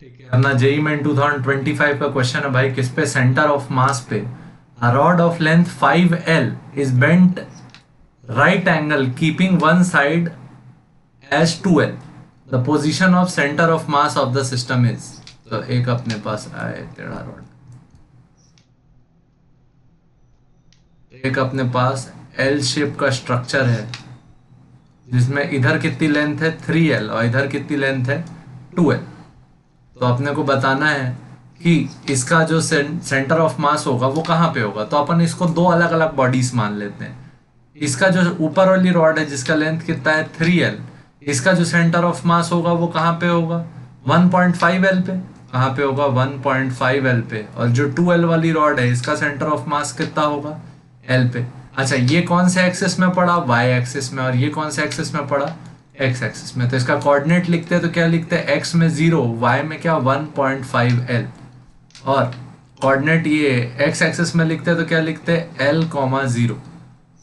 ठीक है, अपना जेई में 2025 का क्वेश्चन है भाई, किस पे सेंटर ऑफ मास पे a rod of length 5L is bent right angle keeping one side as 2L. The position of center of mass of the system is. तो एक अपने पास आए टेढ़ा रॉड, एक अपने पास L शेप का स्ट्रक्चर है जिसमें इधर कितनी लेंथ है 3L और इधर कितनी लेंथ है 2L। तो अपने को बताना है कि इसका जो सेंटर ऑफ मास होगा वो कहाँ पे होगा। तो अपन इसको दो अलग अलग बॉडीज मान लेते हैं। इसका जो ऊपर वाली रॉड है जिसका लेंथ कितना है 3L, इसका जो सेंटर ऑफ मास होगा वो कहाँ पे होगा 1.5L पे। कहाँ पे होगा 1.5L पे। और जो 2L वाली रॉड है इसका सेंटर ऑफ मास कितना होगा L पे। अच्छा, ये कौन से एक्सिस में पड़ा y एक्सिस में, और ये कौन से एक्सिस में पड़ा x एक्सिस में। तो इसका कोऑर्डिनेट लिखते हैं तो क्या लिखते हैं x में 0, y में क्या 1.5L, और कोऑर्डिनेट ये x एक्सिस में लिखते हैं तो क्या लिखते हैं L, 0।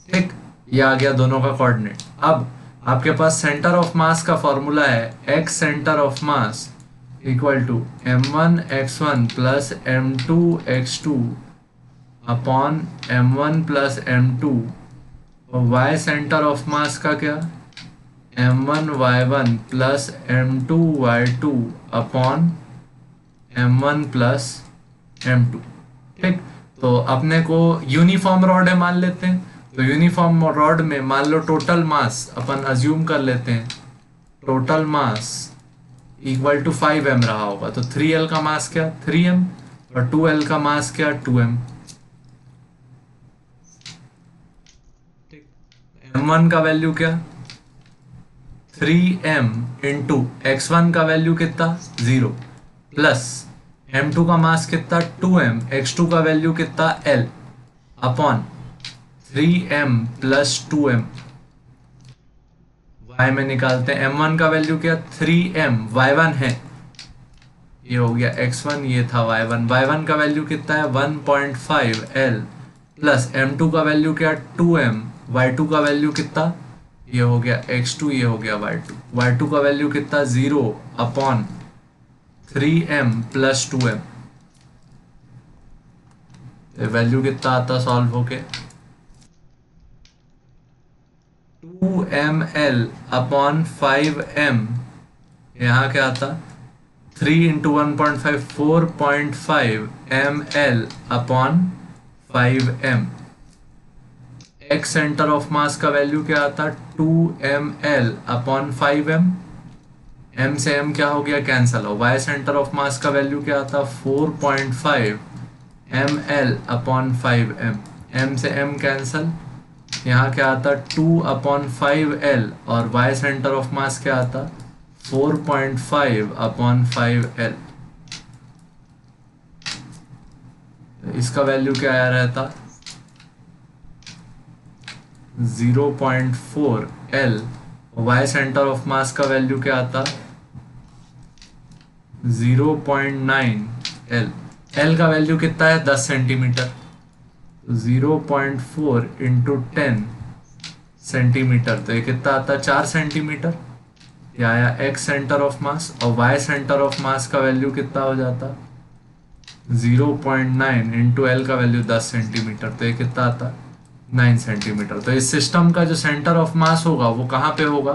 ठीक, ये आ गया दोनों का कोऑर्डिनेट। अब आपके पास सेंटर ऑफ मास का फॉर्मूला है x center of mass equal to m1x1 plus m2x2 upon m1 plus m2, और y सेंटर ऑफ मास का क्या m1y1 plus m2y2 upon m1 plus m2। ठीक, तो अपने को यूनिफॉर्म रॉड है मान लेते हैं। तो यूनिफॉर्म रॉड में मान लो टोटल मास अपन अज्यूम कर लेते हैं, total mass equal to 5m रहा होगा। तो 3L का मास क्या 3m और 2L का मास क्या 2m। ठीक, m1 का वैल्यू क्या 3m इंटू x1 का वैल्यू कितना 0 प्लस m2 का मास कितना 2m, x2 का वैल्यू कितना L upon 3m plus 2m। y में निकालते हैं m1 का वैल्यू क्या 3m, y1 है, ये हो गया x1, ये था y1। y1 का वैल्यू कितना है 1.5L प्लस m2 का वैल्यू क्या 2m, y2 का वैल्यू कितना, ये हो गया x2, ये हो गया y2। y2 का वैल्यू कितना 0 upon 3m plus 2m। Value कितना आता सॉल्व होके 2ml अपॉन 5m। यहाँ क्या आता 3 into 1.5 4.5 ml upon 5m। x center of मास का वैल्यू क्या आता 2ml अपॉन 5m। m से m क्या हो गया कैंसल हो। y सेंटर ऑफ मास का वैल्यू क्या आता 4.5 ml अपॉन 5m। m से m कैंसल, यहाँ क्या आता 2 अपॉन 5L, और y सेंटर ऑफ मास क्या आता 4.5 अपॉन 5L। इसका वैल्यू क्या आया रहता 0.4L। y सेंटर ऑफ मास का वैल्यू क्या आता 0.9L। L का वैल्यू कितना है 10 सेंटीमीटर। 0.4 इंटू 10 सेंटीमीटर, तो ये कितना आता 4 सेंटीमीटर। ये आया x सेंटर ऑफ मास, और y सेंटर ऑफ मास का वैल्यू कितना हो जाता 0.9 इंटू L का वैल्यू 10 सेंटीमीटर, तो ये कितना आता 9 सेंटीमीटर। तो इस सिस्टम का जो सेंटर ऑफ मास होगा वो कहाँ पे होगा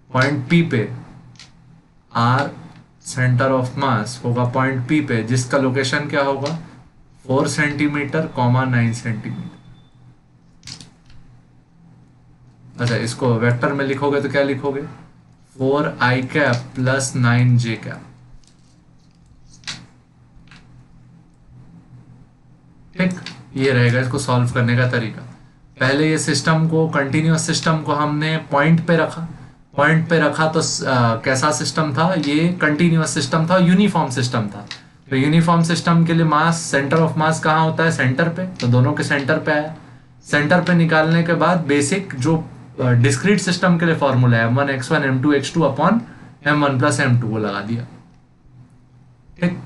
पॉइंट P पे। R सेंटर ऑफ मास होगा पॉइंट P पे, जिसका लोकेशन क्या होगा 4 सेंटीमीटर, 9 सेंटीमीटर। अच्छा, इसको वेक्टर में लिखोगे तो क्या लिखोगे 4i cap plus 9j cap. ठीक, ये रहेगा इसको सॉल्व करने का तरीका। पहले ये सिस्टम को, कंटिन्यूअस सिस्टम को हमने पॉइंट पे रखा। पॉइंट पे रखा तो कैसा सिस्टम था, ये कंटिन्यूअस सिस्टम था, यूनिफॉर्म सिस्टम था। तो यूनिफॉर्म सिस्टम के लिए मास, सेंटर ऑफ मास कहाँ होता है सेंटर पे, तो दोनों के सेंटर पे आया। सेंटर पे निकालने के बाद बेसिक जो डिस्क्रीट सिस्टम के लिए फॉर्मूला है m1x1 m2x2 upon m1 plus m2 वो लगा दिया। ठीक,